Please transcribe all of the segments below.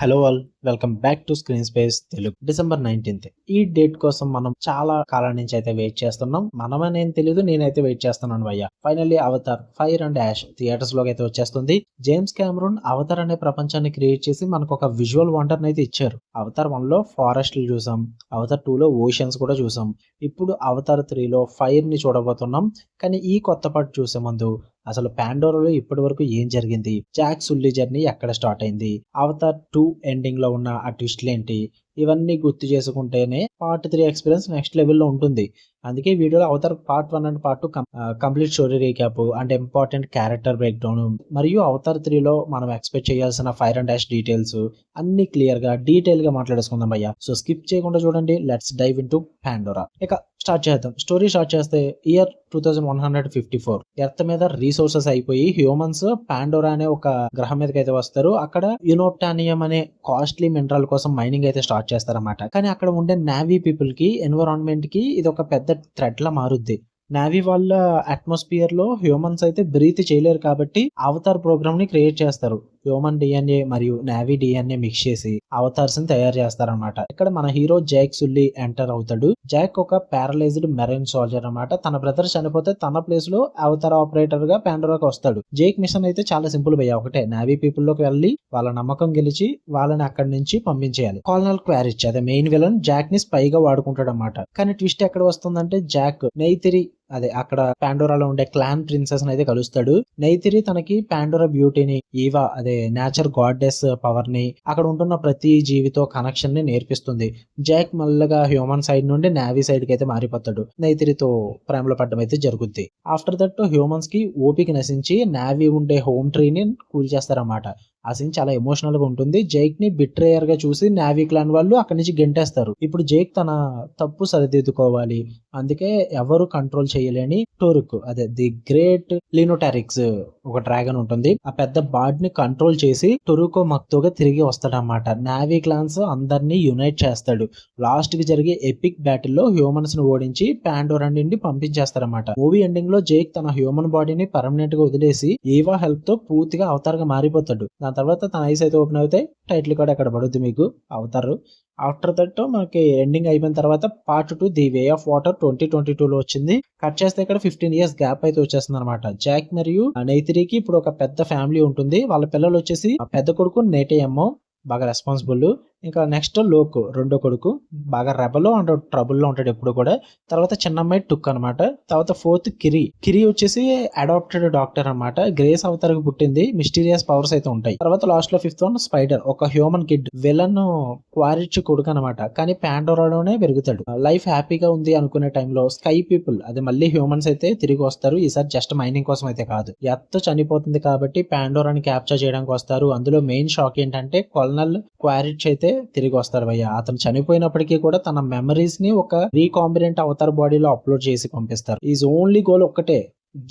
Hello all, welcome back to screen space Telugu. December 19th ఈ date కోసం మనం చాలా కాలం నుంచి అయితే వెయిట్ చేస్తున్నాం. మనమనేం తెలీదు, నేనైతే వెయిట్ చేస్తున్నాను భయ్య. Finally Avatar Fire and Ash theatres లోకి అయితే వచ్చేస్తుంది. జేమ్స్ కెమెరూన్ అవతార్ అనే ప్రపంచాన్ని క్రియేట్ చేసి మనకు ఒక విజువల్ వండర్ అయితే ఇచ్చారు. అవతార్ 1 లో ఫారెస్ట్లు చూసాం, అవతార్ 2 లో ఓషన్స్ కూడా చూసాం. ఇప్పుడు అవతార్ 3 లో ఫైర్ ని చూడబోతున్నాం. కానీ ఈ కొత్త పార్ట్ చూసే ముందు అసలు పాండోరాలో ఇప్పటి వరకు ఏం జరిగింది, జాక్ సుల్లీ జర్నీ ఎక్కడ స్టార్ట్ అయింది, అవతార్ 2 ఎండింగ్ లో ఉన్న ఆ ట్విస్ట్లు ఏంటి, ఇవన్నీ గుర్తు చేసుకుంటేనే పార్ట్ 3 ఎక్స్పీరియన్స్ నెక్స్ట్ లెవెల్లో ఉంటుంది. అందుకే వీడియోలో Avatar part 1 and part 2 complete story recap and important character break down మరియు అవతార్ 3 లో మనం ఎక్స్పెక్ట్ చేయాల్సిన ఫైర్ అండ్ డాష్ డీటెయిల్స్ అన్ని క్లియర్ గా డీటెయిల్ గా మాట్లాడేసుకుందాం అయ్యా. సో స్కిప్ చేయకుండా చూడండి. Let's dive into Pandora. ఇక స్టార్ట్ చేద్దాం. స్టోరీ స్టార్ట్ చేస్తే ఇయర్ 2154 ఎర్త్ మీద రీసోర్సెస్ అయిపోయి హ్యూమన్స్ పాండోరా అనే ఒక గ్రహం మీదకి అయితే వస్తారు. అక్కడ యునోప్టానియం అనే కాస్ట్లీ మినరల్ కోసం మైనింగ్ అయితే స్టార్ట్ చేస్తారన్నమాట. కానీ అక్కడ ఉండే నావీ పీపుల్ కి, ఎన్విరాన్మెంట్ కి ఇది ఒక పెద్ద థ్రెట్ లా మారుద్ది. నావీ వాళ్ళ అట్మాస్ఫియర్ లో హ్యూమన్స్ అయితే బ్రీత్ చేయలేరు కాబట్టి అవతార్ ప్రోగ్రామ్ ని క్రియేట్ చేస్తారు. హ్యూమన్ డిఎన్ఏ మరియు నావీ డిఎన్ఏ మిక్స్ చేసి అవతార్స్ ని తయారు చేస్తారన్నమాట. ఇక్కడ మన హీరో జాక్ సుల్లీ ఎంటర్ అవుతాడు. జాక్ ఒక పారలైజ్డ్ మెరైన్ సోల్జర్ అన్నమాట. తన బ్రదర్ చనిపోతే తన ప్లేస్ లో అవతార్ ఆపరేటర్ గా పాండోరాకి వస్తాడు. జేక్ మిషన్ అయితే చాలా సింపుల్ భయ్య. ఒకటే, నావీ పీపుల్ లోకి వెళ్ళి వాళ్ళ నమ్మకం గెలిచి వాళ్ళని అక్కడి నుంచి పంపించేయాలి. కాల్నల్ క్వారిచ్ అదే మెయిన్ విలన్ జాక్ ని స్పై గా వాడుకుంటాడు అన్నమాట. కానీ ట్విస్ట్ ఎక్కడ వస్తుందంటే జాక్ నైతిరి అదే అక్కడ పాండోరాలో ఉండే క్లాన్ ప్రిన్సెస్ అయితే కలుస్తాడు. నైతిరి తనకి పాండోరా బ్యూటీని, ఈవా అదే నేచర్ గాడ్డెస్ పవర్ ని, అక్కడ ఉంటున్న ప్రతి జీవితో కనెక్షన్ ని నేర్పిస్తుంది. జాక్ మల్లగా హ్యూమన్ సైడ్ నుండి నావీ సైడ్ కి అయితే మారిపోతాడు. నైతిరితో ప్రేమలో పడడం అయితే జరుగుద్ది. ఆఫ్టర్ దట్ హ్యూమన్స్ కి ఓపిక నశించి నావీ ఉండే హోమ్ ట్రీని కూల్చేస్తారన్నమాట. ఆ సీన్ చాలా ఎమోషనల్ గా ఉంటుంది. జేక్ ని బిట్రేయర్ గా చూసి నావీ క్లాన్ వాళ్ళు అక్కడి నుంచి గెంటేస్తారు. ఇప్పుడు జేక్ తన తప్పు సరిదిద్దుకోవాలి. అందుకే ఎవరు కంట్రోల్ చేయలేని టోరుక్ అదే ది గ్రేట్ లినోటారిక్స్ ఒక డ్రాగన్ ఉంటుంది. ఆ పెద్ద బాడ్ ని కంట్రోల్ చేసి టొరుకో మక్తోగా తిరిగి వస్తాడన్నమాట. నావీ క్లాన్స్ అందరినీ యునైట్ చేస్తాడు. లాస్ట్ కి జరిగే ఎపిక్ బ్యాటిల్ లో హ్యూమన్స్ ను ఓడించి పాండోరా నుండి పంపించేస్తారన్నమాట. మూవీ ఎండింగ్ లో జేక్ తన హ్యూమన్ బాడీని పర్మనెంట్ గా వదిలేసి ఈవా హెల్ప్ తో పూర్తిగా అవతార్ గా మారిపోతాడు. దాని తర్వాత తన ఐస్ అయితే ఓపెన్ అవుతాయి. టైటిల్ కూడా అక్కడ పడుద్ది మీకు అవతారు. ఆఫ్టర్ దట్ మనకి ఎండింగ్ అయిపోయిన తర్వాత part 2 the way of water 2022 లో వచ్చింది. కట్ చేస్తే ఇక్కడ 15 years గ్యాప్ అయితే వచ్చేస్తుంది అనమాట. జాక్ మరియు నైతిరికి ఇప్పుడు ఒక పెద్ద ఫ్యామిలీ ఉంటుంది. వాళ్ళ పిల్లలు వచ్చేసి పెద్ద కొడుకు నేటేయమ్మో బాగా రెస్పాన్సిబుల్, ఇంకా నెక్స్ట్ లోక్ రెండో కొడుకు బాగా రెబలో అండ్ ట్రబుల్ లో ఉంటాడు ఎప్పుడు కూడా. తర్వాత చిన్నమ్మాయి టుక్ అనమాట. తర్వాత ఫోర్త్ కిరి వచ్చేసి అడాప్టెడ్ డాక్టర్ అనమాట. గ్రేస్ అవతారకు పుట్టింది. మిస్టీరియస్ పవర్స్ అయితే ఉంటాయి. తర్వాత లాస్ట్ లో 5th వన్ స్పైడర్, ఒక హ్యూమన్ కిడ్ విలన్ క్వారిచ్ కొడుకు అనమాట. కానీ పాండోరాలోనే పెరుగుతాడు. లైఫ్ హ్యాపీగా ఉంది అనుకునే టైంలో స్కై పీపుల్ అదే మళ్ళీ హ్యూమన్స్ అయితే తిరిగి వస్తారు. ఈసారి జస్ట్ మైనింగ్ కోసం అయితే కాదు. ఎర్త్ చనిపోతుంది కాబట్టి పాండోరాని క్యాప్చర్ చేయడానికి వస్తారు. అందులో మెయిన్ షాక్ ఏంటంటే కల్నల్ క్వారిచ్ అయితే తిరిగి వస్తారు భయ్య. అతను చనిపోయినప్పటికీ కూడా తన మెమరీస్ ని ఒక రీకాంబినెంట్ అవతార్ బాడీలో అప్లోడ్ చేసి పంపిస్తారు. ఈజ్ ఓన్లీ గోల్ ఒక్కటే,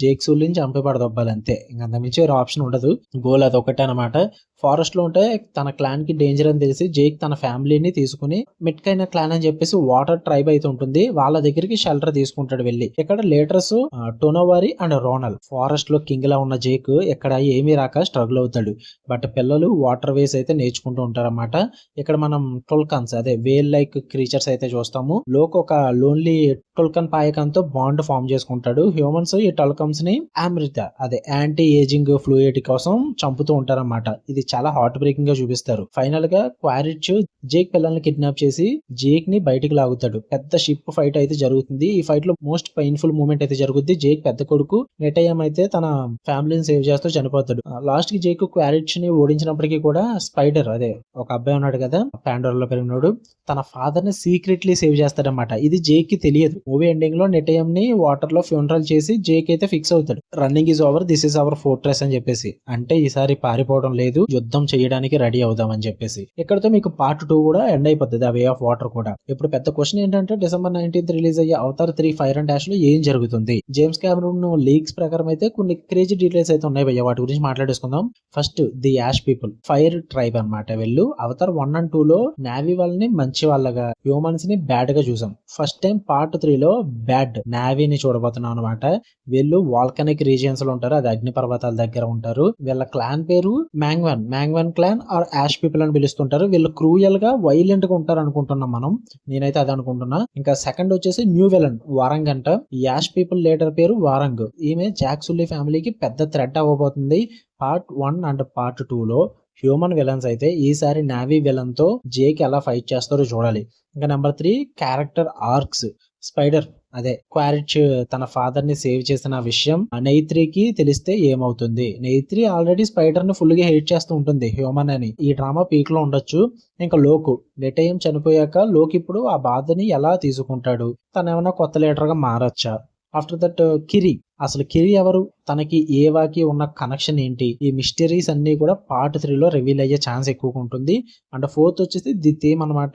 జేక్ సుల్లీని చంపబడదొబ్బాలి అంతే. ఇంకా అంతమించి వేరే ఆప్షన్ ఉండదు. గోల్ అది ఒకటే అనమాట. ఫారెస్ట్ లో ఉంటే తన క్లాన్ కి డేంజర్ అని తెలిసి జేక్ తన ఫ్యామిలీని తీసుకుని మిట్కైన క్లాన్ అని చెప్పేసి వాటర్ ట్రైబ్ అయితే ఉంటుంది, వాళ్ళ దగ్గరికి షెల్టర్ తీసుకుంటాడు వెళ్ళి. ఇక్కడ లీడర్స్ టోనోవారి అండ్ రోనల్. ఫారెస్ట్ లో కింగ్ లా ఉన్న జేక్ ఇక్కడ ఏమీ రాక స్ట్రగుల్ అవుతాడు. బట్ పిల్లలు వాటర్ వేస్ అయితే నేర్చుకుంటూ ఉంటారన్నమాట. ఇక్కడ మనం టొల్కన్స్ అదే వేల్ లైక్ క్రీచర్స్ అయితే చూస్తాము. లోక్ ఒక లోన్లీ టొల్కన్ పాయకంతో బాండ్ ఫామ్ చేసుకుంటాడు. హ్యూమన్స్ ఈ టొల్కన్స్ ని అమృత అదే యాంటీ ఏజింగ్ ఫ్లూయిడ్ కోసం చంపుతూ ఉంటారన్నమాట. ఇది చాలా హార్ట్ బ్రేకింగ్ గా చూపిస్తారు. ఫైనల్ గా క్వారిచ్ జేక్ పిల్లల్ని కిడ్నాప్ చేసి జేక్ ని బయటికి లాగుతాడు. పెద్ద షిప్ ఫైట్ అయితే జరుగుతుంది. ఈ ఫైట్ లో మోస్ట్ పెయిన్ఫుల్ మూమెంట్ అయితే జరుగుతుంది. జేక్ పెద్ద కొడుకు నెటయం అయితే తన ఫ్యామిలీని సేవ్ చేస్తూ చనిపోతాడు. లాస్ట్ కి జేక్ క్వారిచ్ ని ఓడించినప్పటికీ కూడా స్పైడర్ అదే ఒక అబ్బాయి ఉన్నాడు కదా పాండోరాలో పెరిగినాడు, తన ఫాదర్ ని సీక్రెట్లీ సేవ్ చేస్తాడన్నమాట. ఇది జేక్ కి తెలియదు. మూవీ ఎండింగ్ లో నెటయం ని వాటర్ లో ఫ్యూనరల్ చేసి జేక్ అయితే ఫిక్స్ అవుతాడు. Running is over, this is our fortress అని చెప్పేసి. అంటే ఈసారి పారిపోవడం లేదు, యుద్ధం చేయడానికి రెడీ అవుదామని చెప్పేసి. ఇక్కడతో మీకు పార్ట్ 2 కూడా ఎండ్ అయిపోతుంది, ఆ వే ఆఫ్ వాటర్ కూడా. ఇప్పుడు పెద్ద క్వశ్చన్ ఏంటంటే డిసెంబర్ 19th రిలీజ్ అయ్యే అవతార్ 3 ఫైర్ అండ్ డాష్ లో ఏం జరుగుతుంది? జేమ్స్ కెమెరూన్ లీక్స్ ప్రకారం అయితే కొన్ని క్రేజీ డీటెయిల్స్ అయితే ఉన్నాయి భయ్య, వాటి గురించి మాట్లాడేసుకుందాం. First the ash people fire tribe అనమాట. వీళ్ళు అవతార్ 1 and 2 లో నావీ వాళ్ళని మంచి వాళ్ళగా, హ్యూమన్స్ ని బ్యాడ్ గా చూసాం. ఫస్ట్ టైం పార్ట్ 3 లో బ్యాడ్ నావీని చూడబోతున్నాం అనమాట. వీళ్ళు వీళ్ళు వాల్కనిక్ రీజియన్స్ లో ఉంటారు, అది అగ్ని పర్వతాల దగ్గర ఉంటారు. వీళ్ళ క్లాన్ పేరు మ్యాంగ్వన్ క్లాన్ ఆర్ యాష్ పీపుల్ అని పిలుస్తుంటారు. వీళ్ళు క్రూయల్ గా వైలెంట్ గా ఉంటారు అనుకుంటున్నాం మనం, నేనైతే అది అనుకుంటున్నా. ఇంకా సెకండ్ వచ్చేసి న్యూ విలన్ వారంగ్ అంట. యాష్ పీపుల్ లీడర్ పేరు వారంగ్. ఈమె జాక్ సుల్లీ ఫ్యామిలీకి పెద్ద థ్రెట్ అవ్వబోతుంది. పార్ట్ 1 అండ్ పార్ట్ 2 లో హ్యూమన్ విలన్స్ అయితే ఈసారి నావీ విలన్ తో జేకి ఎలా ఫైట్ చేస్తారో చూడాలి. ఇంకా నెంబర్ 3 క్యారెక్టర్ ఆర్క్స్. స్పైడర్ అదే క్వారిచ్ తన ఫాదర్ ని సేవ్ చేసిన విషయం నెయిత్రికి తెలిస్తే ఏమవుతుంది. నెయిత్రి ఆల్రెడీ స్పైడర్ ని ఫుల్ గా హేట్ చేస్తూ ఉంటుంది హ్యూమన్ అని. ఈ డ్రామా పీక్ లో ఉండొచ్చు. ఇంకా లోకు నెటయం చనిపోయాక లోకి ఇప్పుడు ఆ బాధని ఎలా తీసుకుంటాడు, తను ఏమైనా కొత్త లీడర్ గా మారొచ్చా. ఆఫ్టర్ దట్ కిరి, అసలు కిరి ఎవరు, తనకి ఏవాకి ఉన్న కనెక్షన్ ఏంటి, ఈ మిస్టరీస్ అన్ని కూడా పార్ట్ 3 లో రివీల్ అయ్యే ఛాన్స్ ఎక్కువగా ఉంటుంది. అండ్ ఫోర్త్ వచ్చేసి ది థీమ్ అనమాట.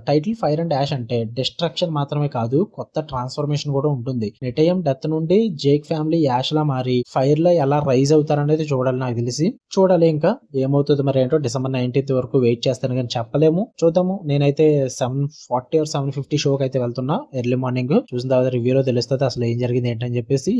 టైటిల్ ఫైర్ అండ్ యాష్ అంటే డిస్ట్రక్షన్ మాత్రమే కాదు, కొత్త ట్రాన్స్ఫర్మేషన్ కూడా ఉంటుంది. నెటయం డెత్ నుండి జేక్ ఫ్యామిలీ యాష్ లా మారి ఫైర్ లో ఎలా రైజ్ అవుతారనేది చూడాలి. నాకు తెలిసి చూడాలి ఇంకా ఏమవుతుంది మరి ఏంటో. డిసెంబర్ 19th వరకు వెయిట్ చేస్తాను కానీ చెప్పలేము, చూద్దాము. నేనైతే 7:40 or 7:50 షోకి అయితే వెళ్తున్నా ఎర్లీ మార్నింగ్. చూసిన తర్వాత రివ్యూలో తెలుస్తుంది అసలు ఏం జరిగింది ఏంటని చెప్పేసి.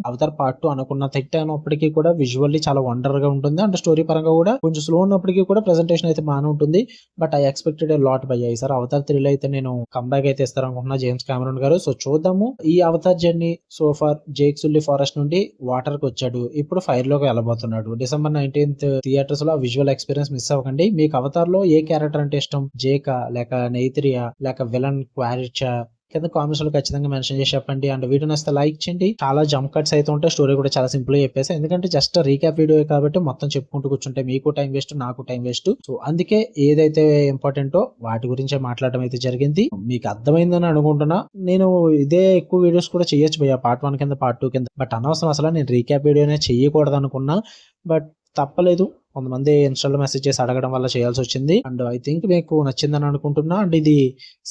అవతార్ పార్ట్ 2 అనుకున్న థిట్ అయినప్పటికీ కూడా విజువల్లీ చాలా వండర్ గా ఉంటుంది. అండ్ స్టోరీ పరంగా కూడా కొంచెం స్లో ఉన్నప్పటికీ కూడా ప్రెజెంటేషన్ అయితే బాగానే ఉంటుంది. But I expected a lot by sir. Avatar 3 అయితే నేను కంబ్యాక్ అయితే ఇస్తారనుకుంటున్నా జేమ్స్ కెమెరాన్ గారు. సో చూద్దాము. ఈ Avatar journey so far Jake Sully forest నుండి వాటర్ కి వచ్చాడు, ఇప్పుడు ఫైర్ లోకి వెళ్ళబోతున్నాడు. డిసెంబర్ 19th థియేటర్స్ లో విజువల్ ఎక్స్పీరియన్స్ మిస్ అవ్వకండి. మీకు అవతార్ లో ఏ క్యారెక్టర్ అంటే ఇష్టం, జేకా లేక నెయిత్రియా లేక విలన్ క్వారిచా, కింద కామెంట్స్ లో ఖచ్చితంగా మెన్షన్ చేసి చెప్పండి. అండ్ వీడియో నచ్చితే లైక్ చేయండి. చాలా జంప్ కట్స్ అయితే ఉంటాయి, స్టోరీ కూడా చాలా సింపుల్ గా చెప్పేసి, ఎందుకంటే జస్ట్ రీక్యాప్ వీడియో కాబట్టి మొత్తం చెప్పుకుంటూ కూర్చుంటే మీకు టైం వేస్ట్, నాకు టైం వేస్ట్. సో అందుకే ఏదైతే ఇంపార్టెంటో వాటి గురించే మాట్లాడడం అయితే జరిగింది. మీకు అర్థమైందని అనుకుంటున్నా. నేను ఇదే ఎక్కువ వీడియోస్ కూడా చేయొచ్చు భయ్య, పార్ట్ 1 కింద పార్ట్ 2 కింద. బట్ అనవసరం, అసలు నేను రీక్యాప్ వీడియోనే చెయ్యకూడదు అనుకున్నా, బట్ తప్పలేదు. కొంతమంది ఇన్స్టాలో మెసేజ్ చేసి అడగడం వల్ల చేయాల్సి వచ్చింది. అండ్ ఐ థింక్ మీకు నచ్చిందని అనుకుంటున్నా. అండ్ ఇది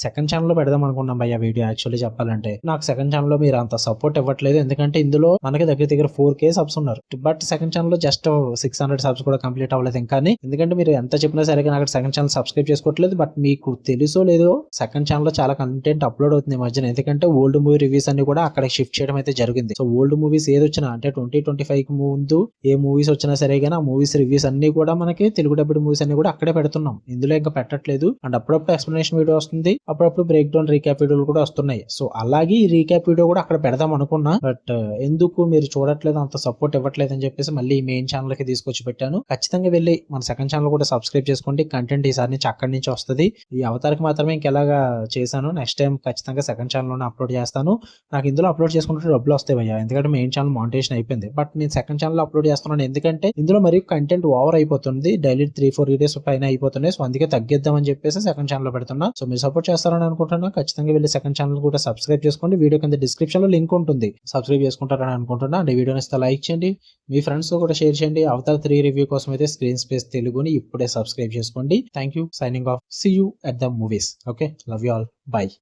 సెకండ్ ఛానల్ లో పెడదాం అనుకున్నాం భయ్య వీడియో. యాక్చువల్లీ చెప్పాలంటే నాకు సెకండ్ ఛానల్ లో మీరు అంత సపోర్ట్ ఇవ్వట్లేదు, ఎందుకంటే ఇందులో మనకి దగ్గర 4K సబ్స్ ఉన్నారు. బట్ సెకండ్ ఛానల్ లో జస్ట్ 600 సబ్స్ కూడా కంప్లీట్ అవ్వలేదు ఇంకా. ఎందుకంటే మీరు ఎంత చెప్పినా సరే నాకు సెకండ్ ఛానల్ సబ్స్క్రైబ్ చేసుకోవట్లేదు. బట్ మీకు తెలుసో లేదో సెకండ్ ఛానల్ లో చాలా కంటెంట్ అప్లోడ్ అవుతుంది ఈ మధ్యన, ఎందుకంటే ఓల్డ్ మూవీ రివ్యూస్ అన్ని కూడా అక్కడ షిఫ్ట్ చేయడం అయితే జరిగింది. సో ఓల్డ్ మూవీస్ ఏది వచ్చినా అంటే 2025 కి ముందు ఏ మూవీస్ వచ్చినా సరే కానీ ఆ మూవీస్ రివ్యూస్ అన్ని కూడా మనకి తెలుగు డబ్బుడ్ మూవీస్ అన్ని కూడా అక్కడే పెడుతున్నాం, ఇందులో ఇంకా పెట్టట్లేదు. అండ్ అప్పుడప్పుడు ఎక్స్ప్లెనేషన్ వీడియో వస్తుంది, అప్పుడప్పుడు బ్రేక్ డౌన్ రీక్యాప్ వీడియోలు కూడా వస్తున్నాయి. సో అలాగే ఈ రీక్యాప్ వీడియో కూడా అక్కడ పెడదాం అనుకున్నా. బట్ ఎందుకు మీరు చూడట్లేదు, అంత సపోర్ట్ ఇవ్వట్లేదు అని చెప్పేసి మళ్ళీ మెయిన్ ఛానల్ కి తీసుకొచ్చి పెట్టాను. ఖచ్చితంగా వెళ్ళి మన సెకండ్ ఛానల్ కూడా సబ్స్క్రైబ్ చేసుకోండి. కంటెంట్ ఈసారి నుంచి అక్కడి నుంచి వస్తుంది. ఈ అవతారికి మాత్రమే ఇంకెలాగా చేశాను, నెక్స్ట్ టైం ఖచ్చితంగా సెకండ్ ఛానల్ లోనే అప్లోడ్ చేస్తాను. నాకు ఇందులో అప్లోడ్ చేసుకుంటే డబ్బులు వస్తాయి భయ్యా, ఎందుకంటే మెయిన్ ఛానల్ మానిటైజేషన్ అయిపోయింది. బట్ నేను సెకండ్ ఛానల్ లో అప్లోడ్ చేస్తున్నాను, ఎందుకంటే ఇందులో మరి కంటెంట్ ఓవర్ అయిపోతుంది, డైలీ 3-4 వీడియోస్ పైన అయిపోతున్నాయి. సో అందుకే తగ్గిద్దామని చెప్పేసి సెకండ్ ఛానల్ లో పెడుతున్నా. సో మీరు సపోర్ట్ చేస్తారని అనుకుంటున్నా. ఖచ్చితంగా వెళ్ళి సెకండ్ ఛానల్ కూడా సబ్స్క్రైబ్ చేసుకోండి. వీడియో కింద డిస్క్రిప్షన్ లో లింక్ ఉంటుంది, సబ్స్క్రైబ్ చేసుకుంటారని అనుకుంటున్నా. అండ్ వీడియోని ఇస్తే లైక్ చేయండి, మీ ఫ్రెండ్స్ తో కూడా షేర్ చేయండి. అవతార్ 3 రివ్యూ కోసం అయితే స్క్రీన్ స్పేస్ తెలుగుని ఇప్పుడే సబ్స్క్రైబ్ చేసుకోండి. Thank you, signing off, see you at the movies. Okay, love you all, by.